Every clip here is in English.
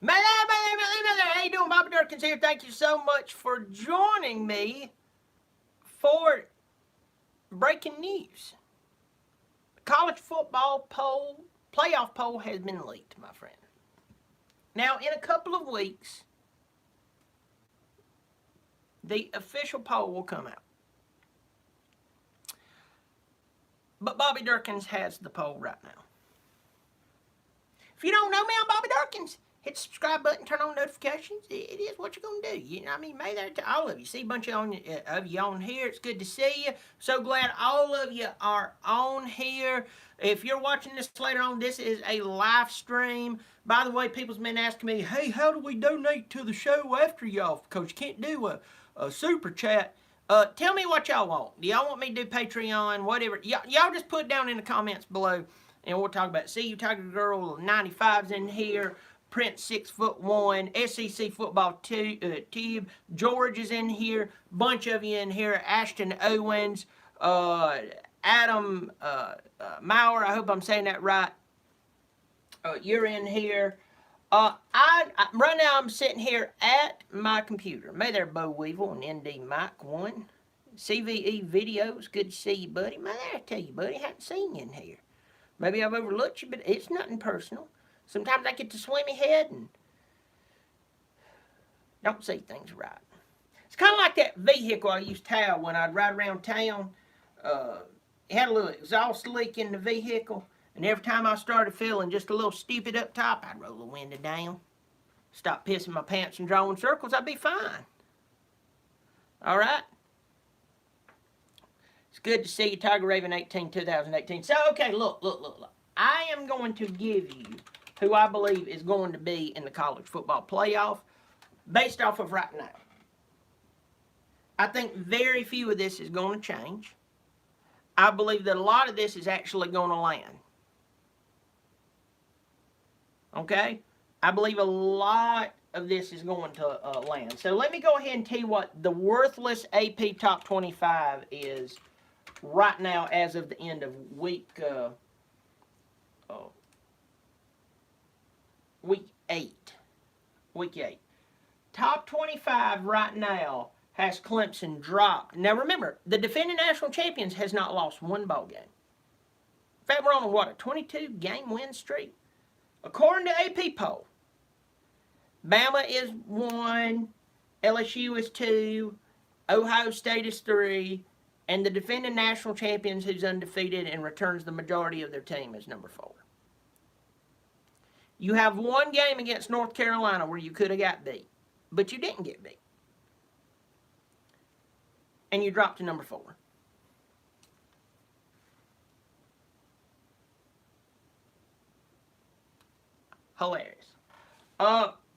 How you doing? Bobby Dirkens here. Thank you so much for joining me for breaking news. The college football poll, playoff poll has been leaked, my friend. Now, in a couple of weeks, the official poll will come out. But Bobby Dirkens has the poll right now. If you don't know me, I'm Bobby Dirkens. Hit the subscribe button, turn on notifications. It is what you're going to do. You know, I mean, may there to all of you. See a bunch of you on here. It's good to see you. So glad all of you are on here. If you're watching this later on, this is a live stream. By the way, people's been asking me, hey, how do we donate to the show after y'all? Because you can't do a super chat. Tell me what y'all want. Do y'all want me to do Patreon, whatever? Y'all just put down in the comments below, and we'll talk about it. See you, Tiger Girl 95's in here. Prince 6'1", SEC football tube. George is in here. Bunch of you in here. Ashton Owens, Adam Maurer. I hope I'm saying that right. You're in here. Right now I'm sitting here at my computer. May there, Bo Weevil and ND Mike 1. CVE videos. Good to see you, buddy. May there, I tell you, buddy. I haven't seen you in here. Maybe I've overlooked you, but it's nothing personal. Sometimes I get to swimmy head and don't see things right. It's kind of like that vehicle I used to have when I'd ride around town. It had a little exhaust leak in the vehicle, and every time I started feeling just a little stupid up top, I'd roll the window down, stop pissing my pants and drawing circles. I'd be fine. All right? It's good to see you, Tiger Raven 18, 2018. So, okay, look. I am going to give you who I believe is going to be in the college football playoff based off of right now. I think very few of this is going to change. I believe that a lot of this is actually going to land. Okay? I believe a lot of this is going to land. So let me go ahead and tell you what the worthless AP Top 25 is right now as of the end of week 8. Week 8. Top 25 right now has Clemson dropped. Now remember, the defending national champions has not lost one ball game. In fact, we're on a 22-game win streak? According to AP poll, Bama is 1, LSU is 2, Ohio State is 3, and the defending national champions who's undefeated and returns the majority of their team is number 4. You have one game against North Carolina where you could have got beat, but you didn't get beat. And you dropped to number 4. Hilarious.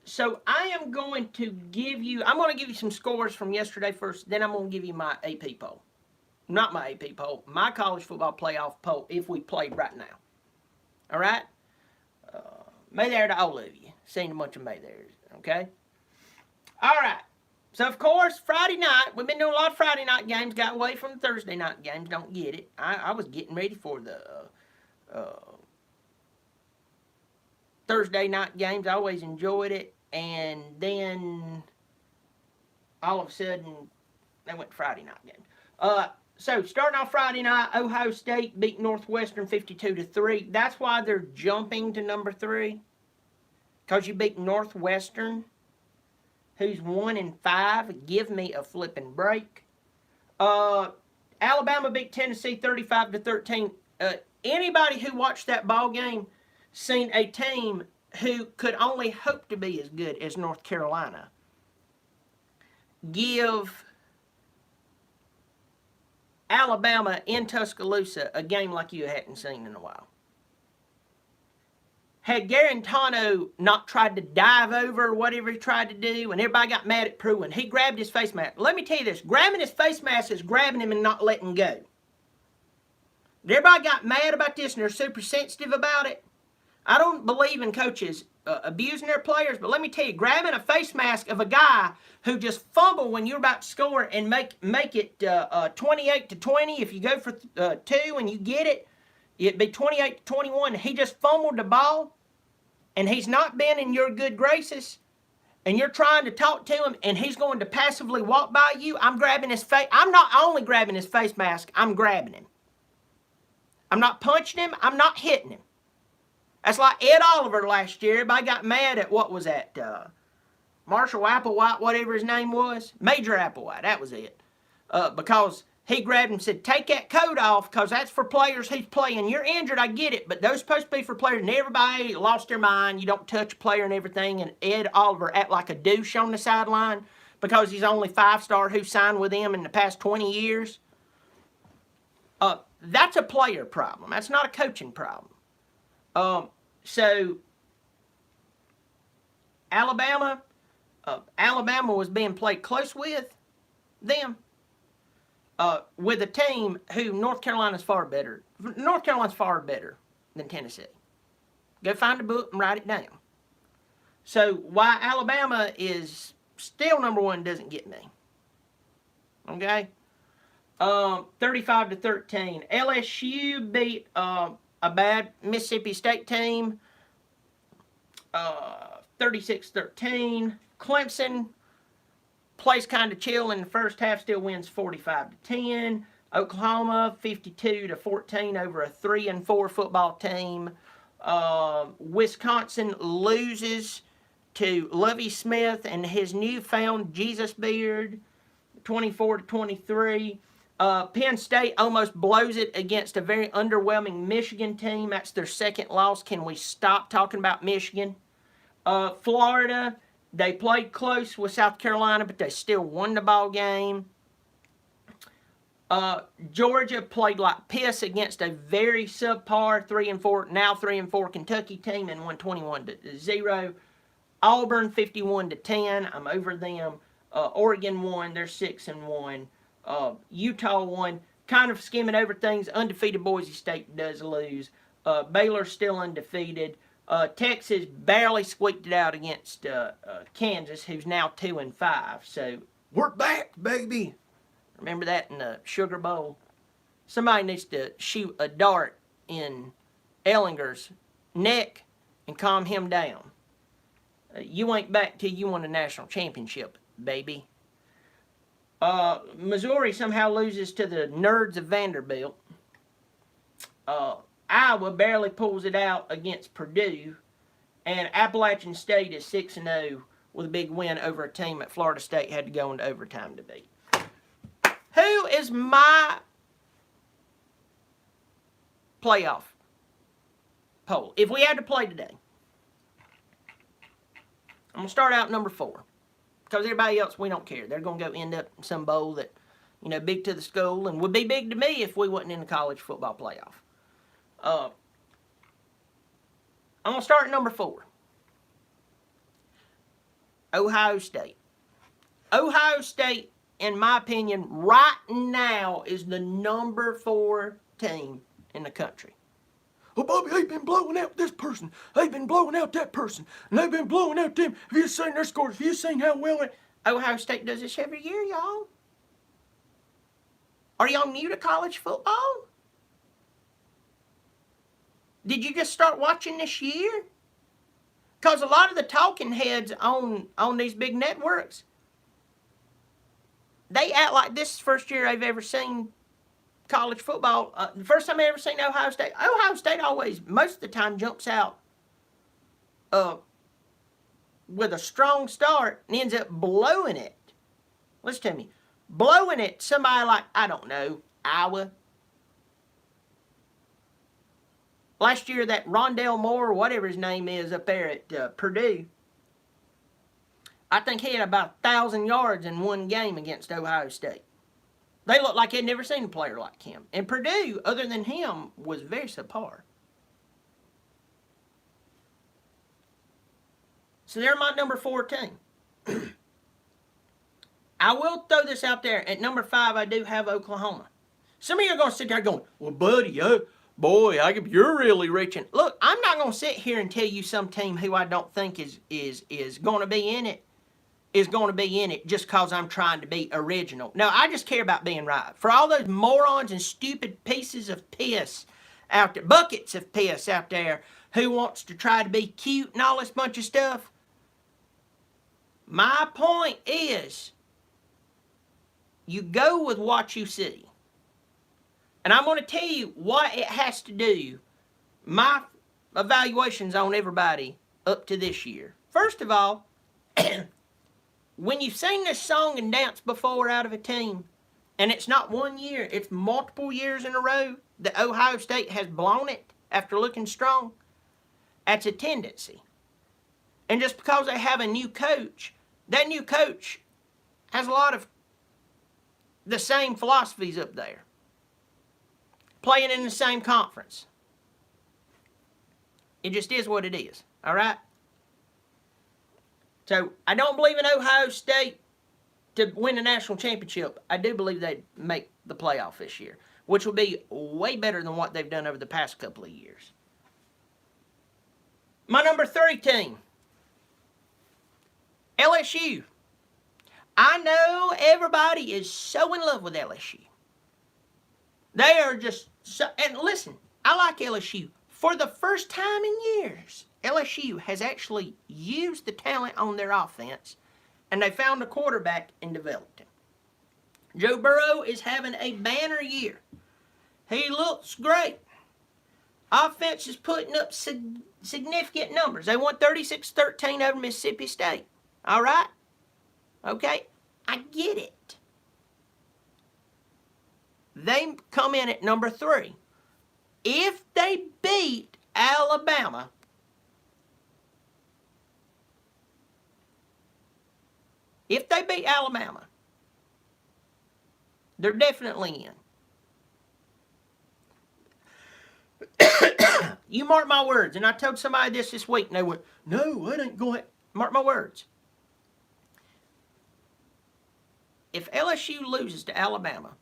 So I am going to give you some scores from yesterday first, then I'm going to give you my AP poll. Not my AP poll, my college football playoff poll if we played right now. All right? May there to all of you. Seen a bunch of may there's, okay? All right. So, of course, Friday night, we've been doing a lot of Friday night games, got away from the Thursday night games, don't get it. I was getting ready for the Thursday night games. I always enjoyed it. And then, all of a sudden, they went to Friday night games. So, starting off Friday night, Ohio State beat Northwestern 52-3. That's why they're jumping to number 3. Because you beat Northwestern, who's 1-5. Give me a flipping break. Alabama beat Tennessee 35-13. Anybody who watched that ball game seen a team who could only hope to be as good as North Carolina give Alabama in Tuscaloosa a game like you hadn't seen in a while. Had Garantano not tried to dive over whatever he tried to do, and everybody got mad at Pruitt, he grabbed his face mask. Let me tell you this, grabbing his face mask is grabbing him and not letting go. Everybody got mad about this, and they're super sensitive about it. I don't believe in coaches abusing their players, but let me tell you, grabbing a face mask of a guy who just fumbled when you're about to score and make it 28-20, if you go for 2 and you get it, it'd be 28-21. He just fumbled the ball. and he's not been in your good graces, and you're trying to talk to him, and he's going to passively walk by you, I'm grabbing his face. I'm not only grabbing his face mask, I'm grabbing him. I'm not punching him. I'm not hitting him. That's like Ed Oliver last year. Everybody got mad at, what was that, Marshall Applewhite, whatever his name was? Major Applewhite, that was it. Because he grabbed him and said, take that coat off, because that's for players who's playing. You're injured, I get it, but those supposed to be for players. And everybody lost their mind. You don't touch a player and everything. And Ed Oliver act like a douche on the sideline because he's only 5-star who signed with him in the past 20 years. That's a player problem. That's not a coaching problem. So Alabama was being played close with them, with a team who North Carolina's far better. North Carolina's far better than Tennessee. Go find a book and write it down. So why Alabama is still number one doesn't get me. Okay? 35-13. LSU beat a bad Mississippi State team, 36-13. Clemson plays kind of chill in the first half, still wins 45-10. Oklahoma 52-14 over a 3-4 football team. Wisconsin loses to Lovie Smith and his newfound Jesus beard, 24-23. Penn State almost blows it against a very underwhelming Michigan team. That's their second loss. Can we stop talking about Michigan? Florida, they played close with South Carolina, but they still won the ball game. Georgia played like piss against a very subpar 3-4, now 3-4 Kentucky team and won 21-0. Auburn 51-10. I'm over them. Oregon won. They're 6-1. Utah won. Kind of skimming over things. Undefeated Boise State does lose. Baylor's still undefeated. Texas barely squeaked it out against Kansas, who's now 2-5. So we're back, baby. Remember that in the Sugar Bowl? Somebody needs to shoot a dart in Ellinger's neck and calm him down. You ain't back till you won a national championship, baby. Missouri somehow loses to the nerds of Vanderbilt. Iowa barely pulls it out against Purdue. And Appalachian State is 6-0 with a big win over a team that Florida State had to go into overtime to beat. Who is my playoff poll? If we had to play today, I'm going to start out number 4. Because everybody else, we don't care. They're going to go end up in some bowl that, big to the school and would be big to me if we wasn't in the college football playoff. I'm going to start at number 4. Ohio State. Ohio State, in my opinion, right now is the number 4 team in the country. Oh, Bobby, they've been blowing out this person. They've been blowing out that person. And they've been blowing out them. Have you seen their scores? Have you seen how well Ohio State does this every year, y'all? Are y'all new to college football? Did you just start watching this year? Because a lot of the talking heads on these big networks, they act like this is the first year they've ever seen college football. The first time I ever seen Ohio State. Ohio State always, most of the time, jumps out with a strong start and ends up blowing it. Listen to me. Blowing it somebody like, I don't know, Iowa. Last year, that Rondell Moore, whatever his name is, up there at Purdue, I think he had about 1,000 yards in one game against Ohio State. They looked like they'd never seen a player like him. And Purdue, other than him, was very subpar. So they're my number 4 team. I will throw this out there. At number 5, I do have Oklahoma. Some of you are going to sit there going, well, buddy, you're really reaching. Look, I'm not going to sit here and tell you some team who I don't think is going to be in it. Is going to be in it just because I'm trying to be original. No, I just care about being right. For all those morons and stupid pieces of piss out there, buckets of piss out there, who wants to try to be cute and all this bunch of stuff. My point is, you go with what you see. And I'm going to tell you what it has to do, my evaluations on everybody up to this year. First of all, when you've seen this song and dance before out of a team, and it's not 1 year, it's multiple years in a row that Ohio State has blown it after looking strong, that's a tendency. And just because they have a new coach, that new coach has a lot of the same philosophies up there, playing in the same conference. It just is what it is, all right? So I don't believe in Ohio State to win the national championship. I do believe they'd make the playoff this year, which will be way better than what they've done over the past couple of years. My number 3 team, LSU. I know everybody is so in love with LSU. They are just so, and listen, I like LSU. For the first time in years, LSU has actually used the talent on their offense, and they found a quarterback and developed him. Joe Burrow is having a banner year. He looks great. Offense is putting up significant numbers. They won 36-13 over Mississippi State. All right? Okay? I get it. They come in at number 3. If they beat Alabama, they're definitely in. You mark my words, and I told somebody this week, and they went, no, it ain't going. Mark my words. If LSU loses to Alabama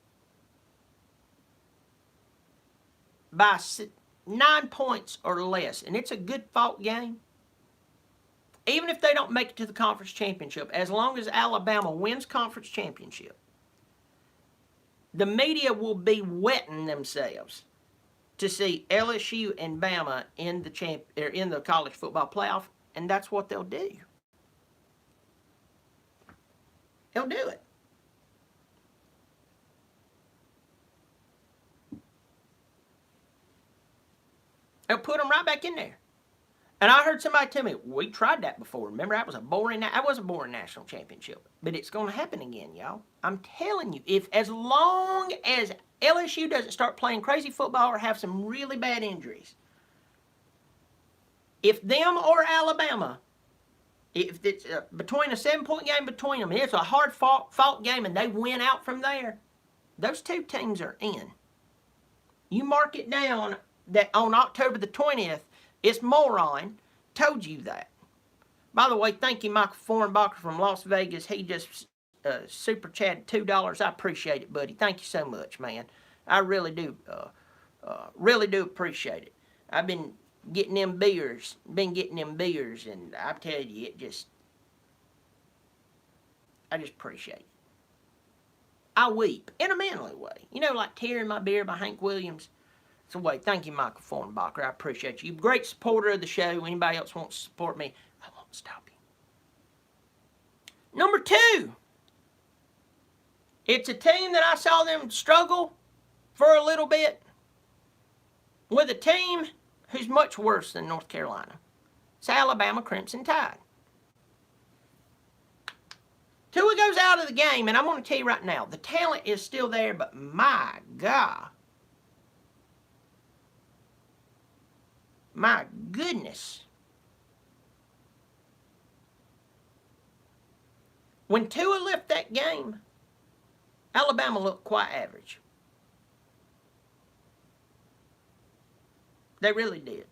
by 9 points or less, and it's a good fought game, even if they don't make it to the conference championship, as long as Alabama wins conference championship, the media will be wetting themselves to see LSU and Bama in the college football playoff, and that's what they'll do. They'll do it. They'll put them right back in there. And I heard somebody tell me, we tried that before. Remember, that was a boring national championship. But it's going to happen again, y'all. I'm telling you, as long as LSU doesn't start playing crazy football or have some really bad injuries, if them or Alabama, if it's between a 7-point game between them, and it's a hard fought game and they win out from there, those 2 teams are in. You mark it down that on October the 20th, it's Moron told you that. By the way, thank you, Michael Fornbacher from Las Vegas. He just super chatted $2. I appreciate it, buddy. Thank you so much, man. I really do appreciate it. I've been getting them beers, and I tell you, I just appreciate it. I weep in a manly way. You know, like tearing my beer by Hank Williams. So wait, thank you, Michael Fornbacher. I appreciate you. Great supporter of the show. Anybody else wants to support me, I won't stop you. Number 2. It's a team that I saw them struggle for a little bit with a team who's much worse than North Carolina. It's Alabama Crimson Tide. Tua goes out of the game, and I'm going to tell you right now, the talent is still there, but my God. My goodness. When Tua left that game, Alabama looked quite average. They really did.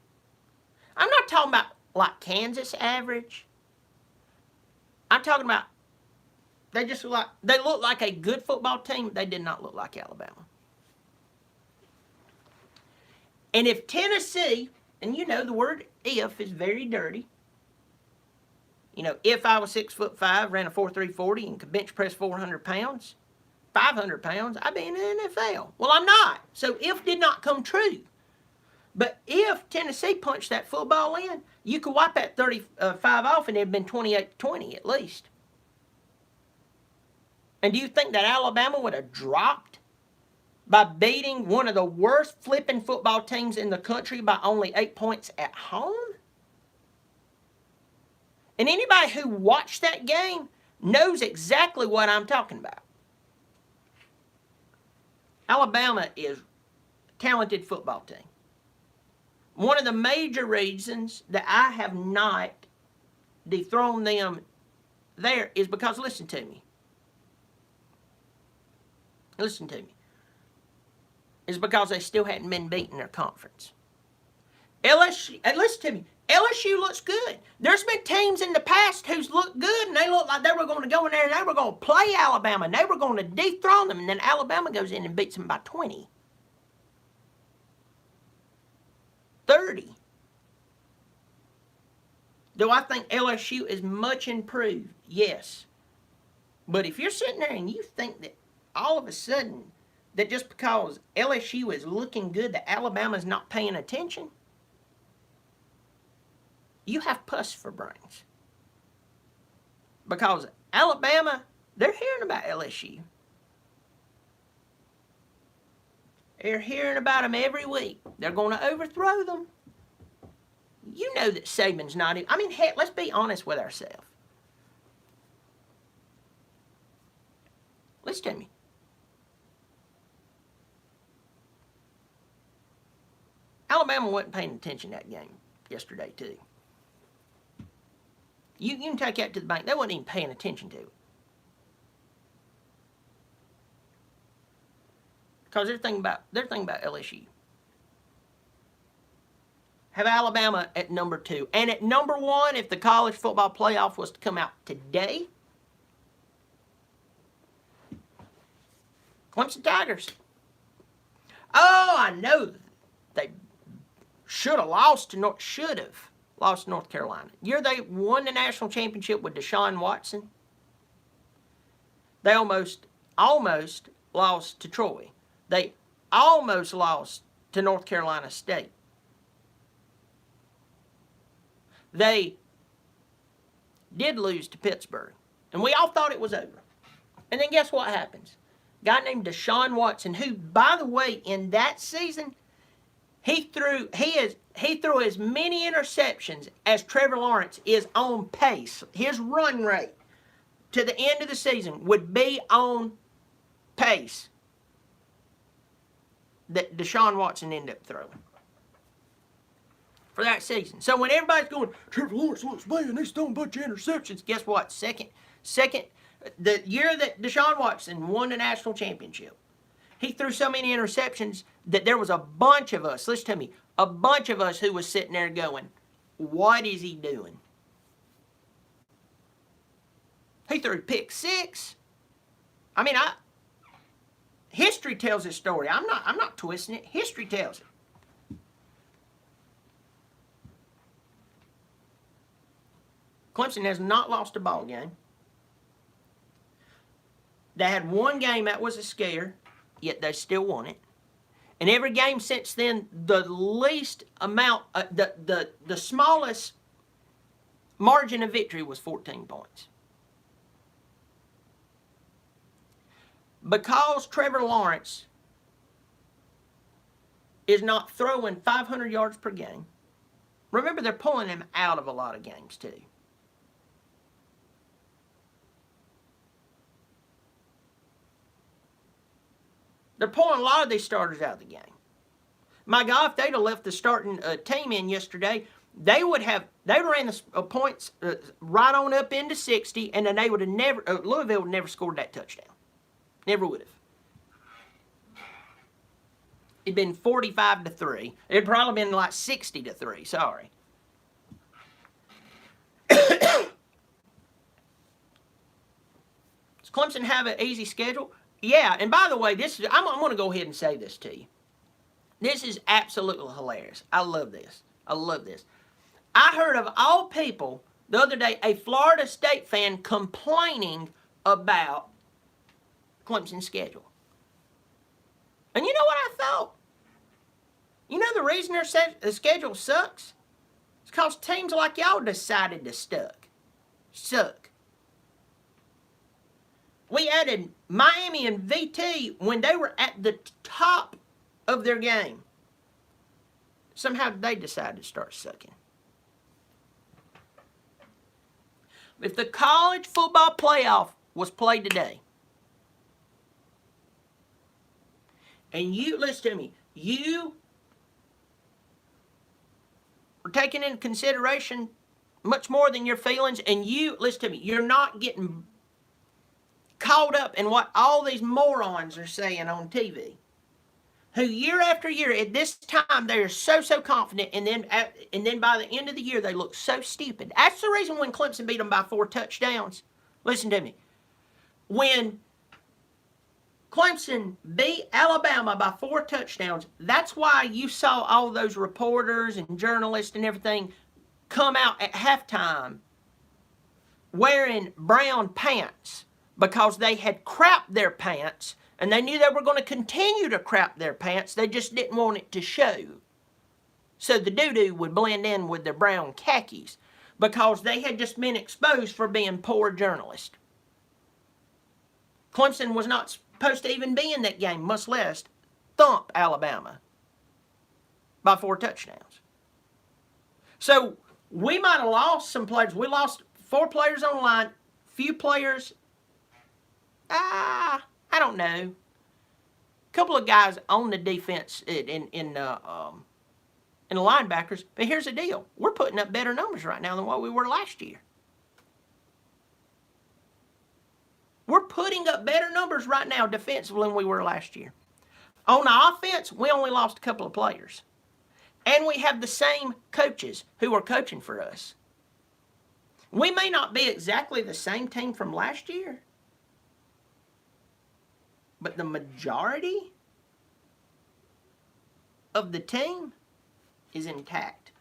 I'm not talking about like Kansas average. I'm talking about they look like a good football team. They did not look like Alabama. And if Tennessee, and you know the word if is very dirty. You know, if I was 6'5", ran a 4.3 40 and could bench press 400 pounds, 500 pounds, I'd be in the NFL. Well, I'm not. So if did not come true. But if Tennessee punched that football in, you could wipe that 35 off and it'd been 28-20 at least. And do you think that Alabama would have dropped by beating one of the worst flipping football teams in the country by only 8 points at home? And anybody who watched that game knows exactly what I'm talking about. Alabama is a talented football team. One of the major reasons that I have not dethroned them there is because, listen to me. Listen to me. It's because they still hadn't been beaten in their conference. LSU, and listen to me, LSU looks good. There's been teams in the past who's looked good, and they looked like they were going to go in there and they were going to play Alabama, and they were going to dethrone them, and then Alabama goes in and beats them by 20. 30. Do I think LSU is much improved? Yes. But if you're sitting there and you think that all of a sudden that just because LSU is looking good that Alabama's not paying attention, you have pus for brains. Because Alabama, they're hearing about LSU. They're hearing about them every week. They're going to overthrow them. You know that Saban's not even... I mean, heck, let's be honest with ourselves. Listen to me. Alabama wasn't paying attention to that game yesterday, too. You can take that to the bank. They wasn't even paying attention to it. Because they're thinking about LSU. Have Alabama at number 2. And at number 1, if the college football playoff was to come out today, Clemson Tigers. Oh, I know they should have lost to North Carolina. Year they won the national championship with Deshaun Watson. They almost lost to Troy. They almost lost to North Carolina State. They did lose to Pittsburgh. And we all thought it was over. And then guess what happens? A guy named Deshaun Watson, who, by the way, in that season, he threw as many interceptions as Trevor Lawrence is on pace. His run rate to the end of the season would be on pace that Deshaun Watson ended up throwing for that season. So when everybody's going, Trevor Lawrence looks bad, he's throwing a bunch of interceptions, guess what? Second, the year that Deshaun Watson won the national championship, he threw so many interceptions that there was a bunch of us, listen to me, a bunch of us who was sitting there going, what is he doing? He threw pick 6. I mean, history tells this story. I'm not twisting it. History tells it. Clemson has not lost a ball game. They had one game that was a scare, yet they still won it. And every game since then, the least amount, the smallest margin of victory was 14 points. Because Trevor Lawrence is not throwing 500 yards per game, remember they're pulling him out of a lot of games too. They're pulling a lot of these starters out of the game. My God, if they'd have left the starting team in yesterday, they would ran the points right on up into 60, and then they would have Louisville would never scored that touchdown. Never would have. It'd been 45-3. It'd probably been like 60-3. Sorry. Does Clemson have an easy schedule? Yeah, and by the way, I'm going to go ahead and say this to you. This is absolutely hilarious. I love this. I love this. I heard of all people the other day a Florida State fan complaining about Clemson's schedule. And you know what I thought? You know the reason the schedule sucks? It's because teams like y'all decided to suck. We added Miami and VT when they were at the top of their game. Somehow they decided to start sucking. If the college football playoff was played today, and you, listen to me, you are taking into consideration much more than your feelings, and you, listen to me, you're not getting caught up in what all these morons are saying on TV, who year after year at this time they are so confident, and then by the end of the year they look so stupid. That's the reason when Clemson beat them by 4 touchdowns. Listen to me. When Clemson beat Alabama by 4 touchdowns, that's why you saw all those reporters and journalists and everything come out at halftime wearing brown pants, because they had crapped their pants, and they knew they were going to continue to crap their pants. They just didn't want it to show. So the doo-doo would blend in with their brown khakis, because they had just been exposed for being poor journalists. Clemson was not supposed to even be in that game, much less thump Alabama by 4 touchdowns. So we might have lost some players. We lost 4 players on the line, few players, I don't know. A couple of guys on the defense in the linebackers. But here's the deal. We're putting up better numbers right now than what we were last year. We're putting up better numbers right now defensively than we were last year. On the offense, we only lost a couple of players. And we have the same coaches who are coaching for us. We may not be exactly the same team from last year, but the majority of the team is intact.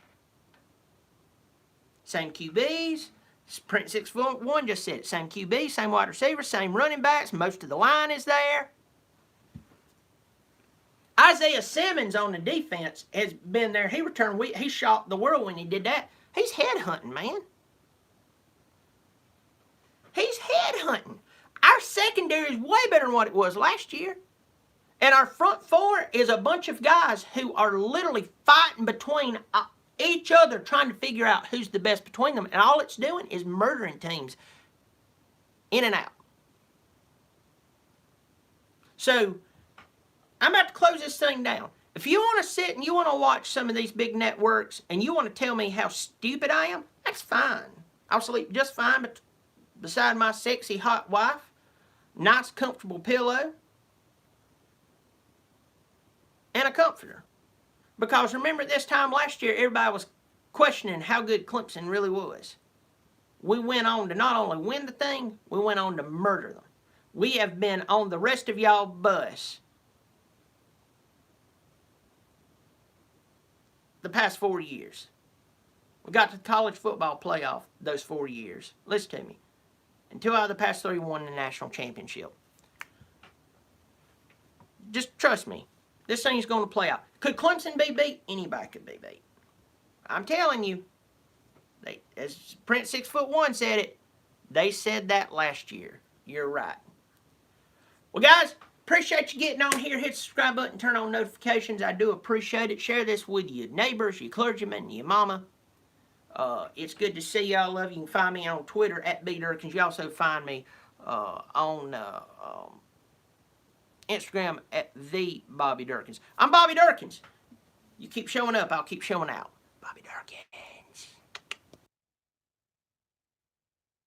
Same QBs. Print 6'1" just said it. Same QB, same wide receiver, same running backs. Most of the line is there. Isaiah Simmons on the defense has been there. He returned. He shocked the world when he did that. He's headhunting, man. He's headhunting. Our secondary is way better than what it was last year. And our front 4 is a bunch of guys who are literally fighting between each other, trying to figure out who's the best between them. And all it's doing is murdering teams in and out. So I'm about to close this thing down. If you want to sit and you want to watch some of these big networks and you want to tell me how stupid I am, that's fine. I'll sleep just fine beside my sexy hot wife. Nice comfortable pillow. And a comforter. Because remember this time last year, everybody was questioning how good Clemson really was. We went on to not only win the thing, we went on to murder them. We have been on the rest of y'all bus the past 4 years. We got to the college football playoff those 4 years. Listen to me. And 2 out of the past 3 won the national championship. Just trust me. This thing's going to play out. Could Clemson be beat? Anybody could be beat. I'm telling you. As Prince 6'1" said it, they said that last year. You're right. Well, guys, appreciate you getting on here. Hit the subscribe button, turn on notifications. I do appreciate it. Share this with your neighbors, your clergymen, your mama. It's good to see y'all. Love you. You can find me on Twitter at Bobby Dirkens. You also find me on Instagram at the Bobby Dirkens. I'm Bobby Dirkens. You keep showing up, I'll keep showing out. Bobby Dirkens.